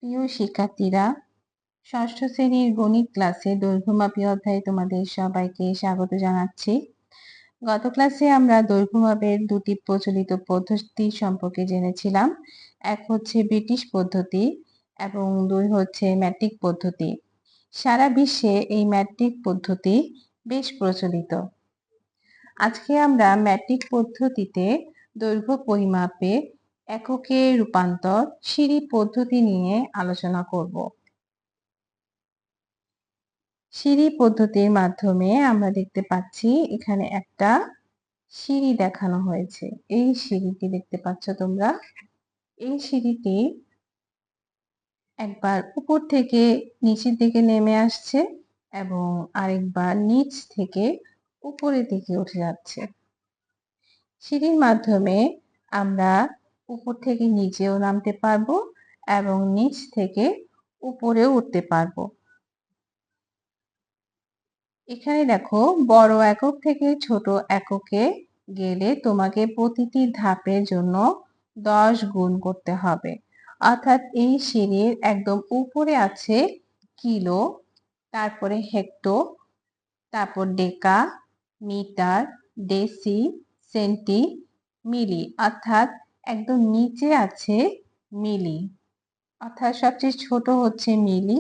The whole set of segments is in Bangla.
প্রিয় শিক্ষার্থীরা, ষষ্ঠ শ্রেণীর গণিত ক্লাসে দৈর্ঘ্যমাপী অধ্যায়ে তোমাদের সবাইকে স্বাগত জানাচ্ছি। গত ক্লাসে আমরা দৈর্ঘ্যমাপের দুটি প্রচলিত পদ্ধতি সম্পর্কে জেনেছিলাম। এক হচ্ছে ব্রিটিশ পদ্ধতি এবং দুই হচ্ছে ম্যাট্রিক পদ্ধতি। সারা বিশ্বে এই ম্যাট্রিক পদ্ধতি বেশ প্রচলিত। আজকে আমরা ম্যাট্রিক পদ্ধতিতে দৈর্ঘ্য পরিমাপে এককে রূপান্তর সিঁড়ি পদ্ধতি নিয়ে আলোচনা করব। সিঁড়ি পদ্ধতির মাধ্যমে আমরা দেখতে পাচ্ছি এখানে একটা সিঁড়ি দেখানো হয়েছে। এই সিঁড়িটি দেখতে পাচ্ছ তোমরা। এই সিঁড়িটি একবার উপর থেকে নিচের দিকে নেমে আসছে এবং আরেকবার নিচ থেকে উপরের দিকে উঠে যাচ্ছে। সিঁড়ির মাধ্যমে আমরা উপর থেকে নিচেও নামতে পারবো এবং নিচ থেকে উপরেও উঠতে পারবো। এখানে দেখো, বড় একক থেকে ছোট এককে গেলে তোমাকে প্রতিটি ধাপের জন্য 10 গুণ করতে হবে। অর্থাৎ এই সিঁড়ির একদম উপরে আছে কিলো, তারপরে হেক্টো, তারপর ডেকা, মিটার, ডেসি, সেন্টি, মিলি। অর্থাৎ একদম নিচে আছে মিলি। অর্থাৎ সবচেয়ে ছোট হচ্ছে মিলি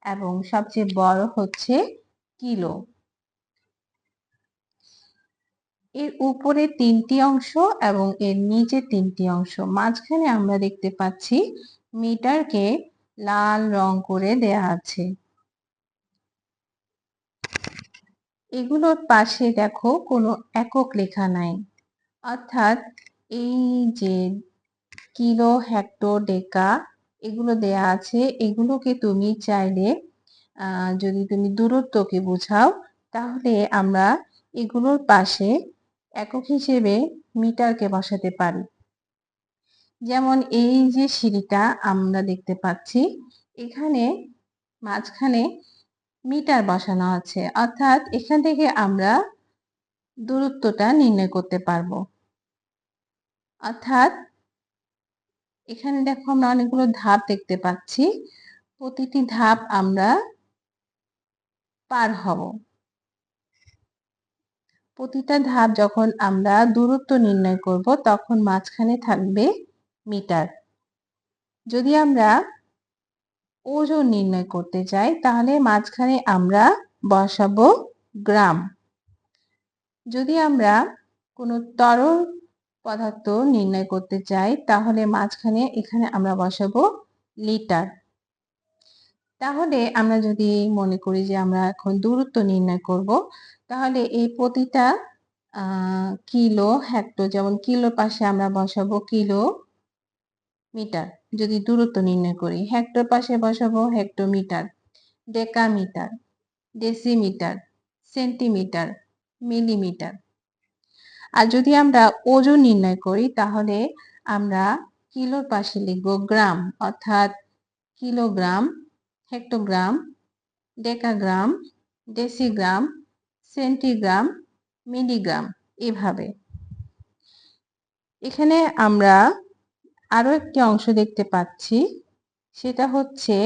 এবং সবচেয়ে বড় হচ্ছে কিলো। এর উপরে 3টি অংশ এবং এর নিচে 3টি অংশ। মাঝখানে আমরা দেখতে পাচ্ছি মিটারকে লাল রং করে দেয়া আছে। এগুলোর পাশে দেখো কোনো একক লেখা নাই। অর্থাৎ এই যে কিলো, হেক্টো, ডেকা এগুলো দেয়া আছে, এগুলোকে তুমি চাইলে যদি তুমি দূরত্বকে বোঝাও তাহলে আমরা এগুলোর পাশে একক হিসেবে মিটারকে বসাতে পারি। যেমন এই যে সিঁড়িটা আমরা দেখতে পাচ্ছি, এখানে মাঝখানে মিটার বসানো আছে। অর্থাৎ এখান থেকে আমরা দূরত্বটা নির্ণয় করতে পারবো। অর্থাৎ এখানে দেখো আমরা অনেকগুলো ধাপ দেখতে পাচ্ছি, প্রতিটি ধাপ আমরা পার হব। প্রতিটা ধাপ যখন আমরা দূরত্ব নির্ণয় করব তখন মাঝখানে থাকবে মিটার। যদি আমরা ওজন নির্ণয় করতে চাই তাহলে মাঝখানে আমরা বসাবো গ্রাম। যদি আমরা কোনো তরল পদার্থ নির্ণয় করতে চাই তাহলে মাঝখানে এখানে আমরা বসাবো লিটার। তাহলে আমরা যদি মনে করি যে আমরা এখন দূরত্ব নির্ণয় করব, তাহলে এই প্রতিটা কিলো, হেক্টো, যেমন কিলোর পাশে আমরা বসাবো কিলো মিটার যদি দূরত্ব নির্ণয় করি, হেক্টর পাশে বসাবো hectometre, decametre, decimetre, centimetre, millimetre. আর যদি আমরা ওজন নির্ণয় করি তাহলে আমরা কিলোর পাশে লিখব গ্রাম। অর্থাৎ kilogram, hectogram, decagram, decigram, centigram, milligram, এভাবে। এখানে আমরা আরো একটি অংশ দেখতে পাচ্ছি, সেটা হচ্ছে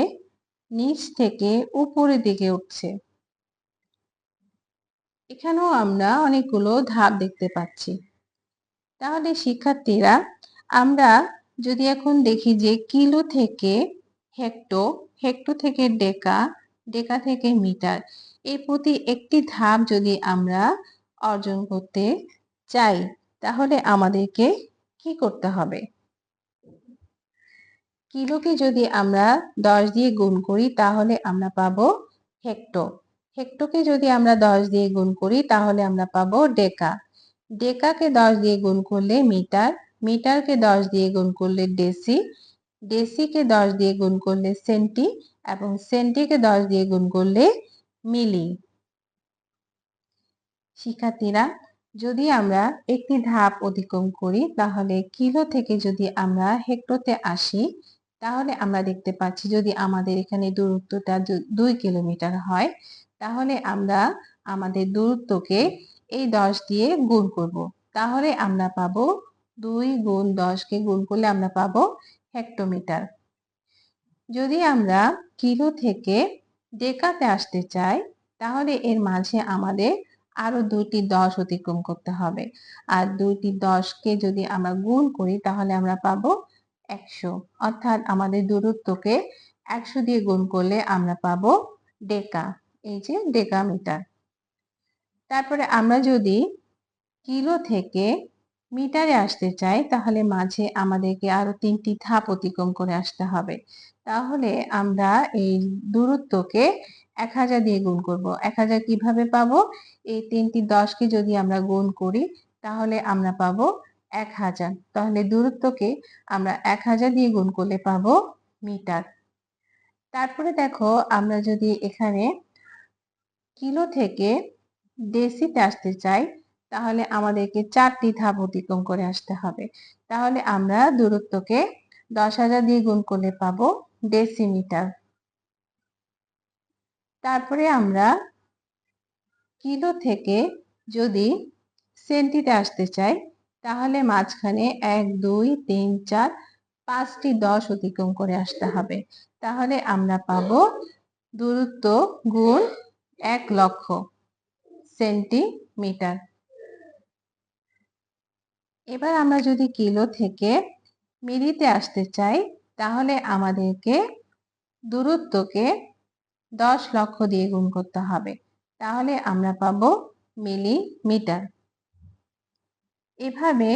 নিচ থেকে উপরের দিকে উঠছে। এখানেও আমরা অনেকগুলো ধাপ দেখতে পাচ্ছি। তাহলে শিক্ষার্থীরা, আমরা যদি এখন দেখি যে কিলো থেকে হেক্টো, হেক্টো থেকে ডেকা, ডেকা থেকে মিটার, এই প্রতি একটি ধাপ যদি আমরা অর্জন করতে চাই তাহলে আমাদেরকে কি করতে হবে? কিলোকে যদি আমরা 10 দিয়ে গুণ করি তাহলে আমরা পাবো হেক্টো। হেক্টোকে যদি আমরা 10 দিয়ে গুণ করি তাহলে আমরা পাবো ডেকা। ডেকাকে 10 দিয়ে গুণ করলে মিটার, মিটারকে 10 দিয়ে গুণ করলে ডেসি, ডেসিকে 10 দিয়ে গুণ করলে সেন্টি এবং সেন্টিকে 10 দিয়ে গুণ করলে মিলি। শিক্ষার্থীরা, যদি আমরা একটি ধাপ অতিক্রম করি তাহলে কিলো থেকে যদি আমরা হেক্টোতে আসি তাহলে আমরা দেখতে পাচ্ছি যদি আমাদের এখানে দূরত্বটা 2 কিলোমিটার হয় তাহলে আমরা আমাদের দূরত্বকে এই 10 দিয়ে গুণ করব। তাহলে আমরা পাবো 2 গুণ 10 কে গুণ করলে আমরা পাবো হেক্টোমিটার। যদি আমরা কিলো থেকে ডেকাতে আসতে চাই তাহলে এর মাঝে আমাদের আরো 2টি 10 অতিক্রম করতে হবে। আর 2টি 10কে যদি আমরা গুণ করি তাহলে আমরা পাবো 100। অর্থাৎ আমাদের দূরত্বকে 100 দিয়ে গুণ করলে আমরা পাবো ডেকা। এই যে ডেকামিটার। তারপরে আমরা যদি কিলো থেকে মিটারে আসতে চাই তাহলে মাঝে আমাদেরকে আরো 3টি ধাপ অতিক্রম করে আসতে হবে। তাহলে আমরা এই দূরত্বকে 1000 দিয়ে গুণ করব। 1000 কিভাবে পাবো? এই 3টি 10কে যদি আমরা গুণ করি তাহলে আমরা পাবো 1000। তাহলে দূরত্বকে আমরা 1000 দিয়ে গুণ করলে পাবো মিটার। তারপরে দেখো আমরা যদি এখানে কিলো থেকে ডেসিতে আসতে চাই তাহলে আমাদেরকে 4টি ধাপ অতিক্রম করে আসতে হবে। তাহলে আমরা দূরত্বকে 10,000 দিয়ে গুণ করলে পাবো ডেসিমিটার। তারপরে আমরা কিলো থেকে যদি সেন্টিতে আসতে চাই তাহলে মাঝখানে 1 2 3 4 5টি 10 অতিক্রম করে আসতে হবে। তাহলে আমরা পাবো দূরত্ব গুণ 1 লক্ষ সেন্টিমিটার। এবার আমরা যদি কিলো থেকে মিলিতে আসতে চাই তাহলে আমাদেরকে দূরত্বকে 10 লক্ষ দিয়ে গুণ করতে হবে। তাহলে আমরা পাবো মিলিমিটার। এভাবে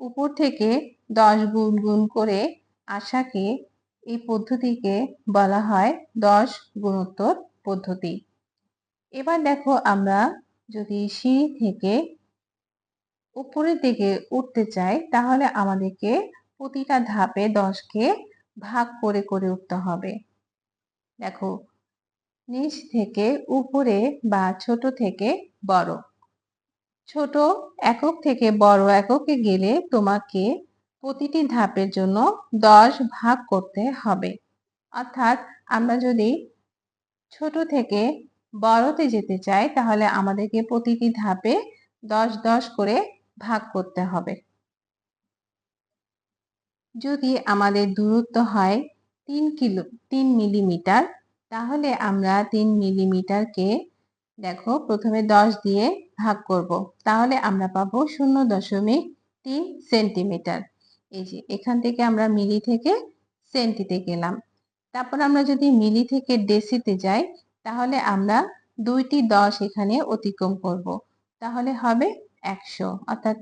উপর থেকে 10 গুণ গুণ করে আসাকে এই পদ্ধতিকে বলা হয় 10 গুণোত্তর পদ্ধতি। এবার দেখো আমরা যদি সিঁড়ি থেকে উপরের দিকে উঠতে চাই তাহলে আমাদেরকে প্রতিটা ধাপে 10কে ভাগ করে করে উঠতে হবে। দেখো নিচ থেকে উপরে বা ছোট থেকে বড়। ছোট একক থেকে বড় এককে গেলে তোমাকে প্রতিটি ধাপের জন্য 10 ভাগ করতে হবে। অর্থাৎ আমরা যদি ছোট থেকে বড়তে যেতে চাই তাহলে আমাদেরকে প্রতিটি ধাপে 10 10 করে ভাগ করতে হবে। যদি আমাদের দূরত্ব হয় 3 মিলিমিটার তাহলে আমরা 3 মিলিমিটারকে দেখো প্রথমে 10 দিয়ে ভাগ করব। তাহলে আমরা পাবো 0.3 সেন্টিমিটার। এই যে এখান থেকে আমরা মিলি থেকে সেন্টিতে গেলাম। তারপর আমরা যদি মিলি থেকে ডেসিতে যাই তাহলে আমরা 2টি 10 এখানে অতিক্রম করব। তাহলে হবে 100। অর্থাৎ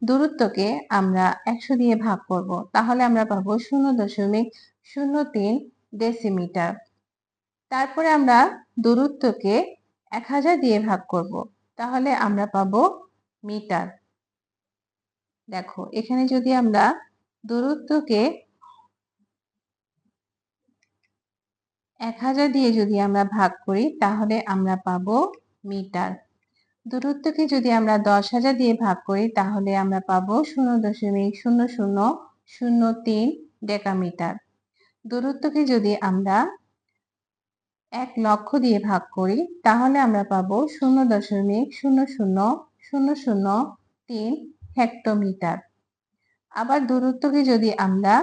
দূরত্বকে আমরা 100 দিয়ে ভাগ করব। তাহলে আমরা পাবো 0.03 ডেসিমিটার। তারপরে আমরা দূরত্বকে 1000 দিয়ে ভাগ করব। তাহলে আমরা পাবো মিটার। দেখো এখানে যদি আমরা দূরত্বকে 1000 দিয়ে যদি আমরা ভাগ করি তাহলে আমরা পাবো মিটার। দূরত্বকে যদি আমরা 10,000 দিয়ে ভাগ করি তাহলে আমরা পাবো 0.0003 ডেকামিটার। দূরত্বকে যদি আমরা 1 লক্ষ দিয়ে ভাগ করি তাহলে আমরা পাবো 0.00003 হেক্টোমিটার। আবার দূরত্বকে যদি আমরা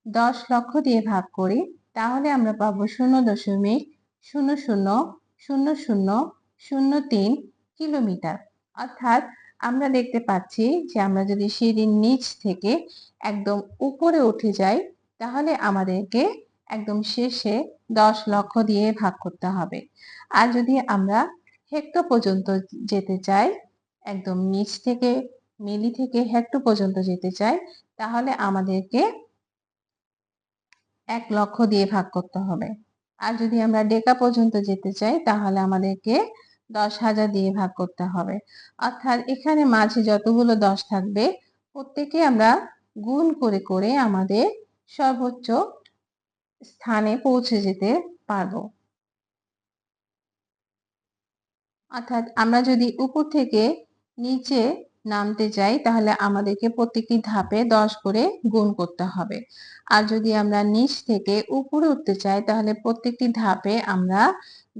10 লক্ষ দিয়ে ভাগ করি তাহলে আমরা পাবো 0.0000003 কিলোমিটার। অর্থাৎ আমরা দেখতে পাচ্ছি যে আমরা যদি সিঁড়ির নিচ থেকে একদম উপরে উঠে যাই তাহলে আমাদেরকে একদম শেষে 10 লক্ষ দিয়ে ভাগ করতে হবে। আর যদি আমরা হেক্টো পর্যন্ত যেতে চাই একদম নিচ থেকে মিলি থেকে হেক্টো পর্যন্ত যেতে চাই তাহলে আমাদেরকে 1 লক্ষ দিয়ে ভাগ করতে হবে। আর যদি আমরা ডেকা পর্যন্ত যেতে চাই তাহলে আমাদেরকে 10,000 দিয়ে ভাগ করতে হবে। অর্থাৎ এখানে মাঝে যতগুলো 10 থাকবে প্রত্যেকে আমরা গুণ করে করে আমাদের সর্বোচ্চ স্থানে পৌঁছে যেতে পারবো। অর্থাৎ আমরা যদি উপর থেকে নিচে নামতে চাই তাহলে আমাদেরকে প্রত্যেকটি ধাপে 10 করে গুণ করতে হবে। আর যদি আমরা নিচ থেকে উপরে উঠতে চাই তাহলে প্রত্যেকটি ধাপে আমরা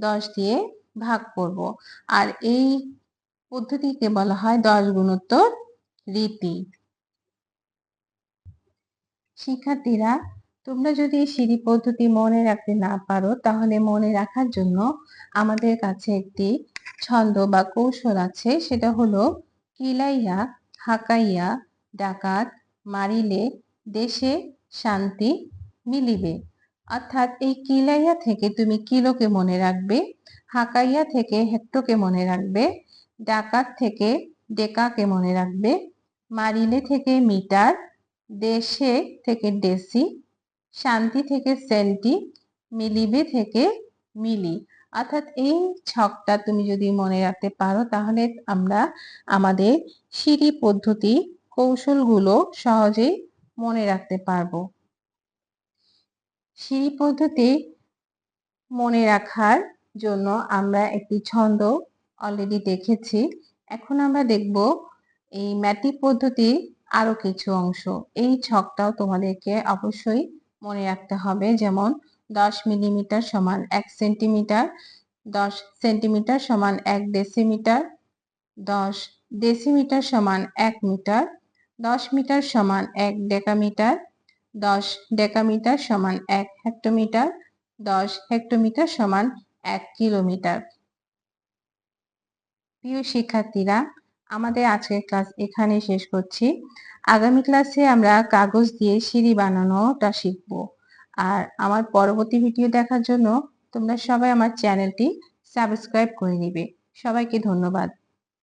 10 দিয়ে ভাগ করব। আর এই পদ্ধতিকে বলা হয় 10 গুণোত্তর রীতি। শিক্ষার্থীরা তোমরা যদি সিঁড়ি পদ্ধতি মনে রাখতে না পারো তাহলে মনে রাখার জন্য আমাদের কাছে একটি ছন্দ বা কৌশল আছে, সেটা হলো কিলাইয়া হাকাইয়া ডাকাত মারিলে দেশে শান্তি মিলিবে। অর্থাৎ এই কিলাইয়া থেকে তুমি কিলোকে মনে রাখবে, হাকাইয়া থেকে হেক্টোকে মনে রাখবে, ডাকাত থেকে ডেকাকে মনে রাখবে, মারিলে থেকে মিটার, দেশে থেকে ডেসি, শান্তি থেকে সেন্টি, মিলিবে থেকে মিলি। অর্থাৎ এই ছকটা তুমি যদি মনে রাখতে পারো তাহলে আমরা আমাদের সিঁড়ি পদ্ধতি কৌশলগুলো সহজেই মনে রাখতে পারবো। সিঁড়ি পদ্ধতি মনে রাখার জন্য আমরা একটি ছন্দ অলরেডি দেখেছি। এখন আমরা দেখব এই ম্যাটিক পদ্ধতির আরো কিছু অংশ। এই ছকটাও তোমাদেরকে অবশ্যই মনে রাখতে হবে, যেমন 10 মিলিমিটার সমান 1 সেন্টিমিটার, 10 সেন্টিমিটার সমান 1 ডেসিমিটার, 10 ডেসিমিটার সমান 1 মিটার, 10 মিটার সমান 1 ডেকামিটার, 10 ডেকামিটার সমান 1 হেক্টোমিটার, 10 হেক্টোমিটার সমান 1 কিলোমিটার। প্রিয় শিক্ষার্থীরা, আমাদের আজকের ক্লাস এখানে শেষ করছি। আগামী ক্লাসে আমরা কাগজ দিয়ে সিঁড়ি বানানোটা শিখব। আর আমার পরবর্তী ভিডিও দেখার জন্য তোমরা সবাই আমার চ্যানেলটি সাবস্ক্রাইব করে নিবে। সবাইকে ধন্যবাদ।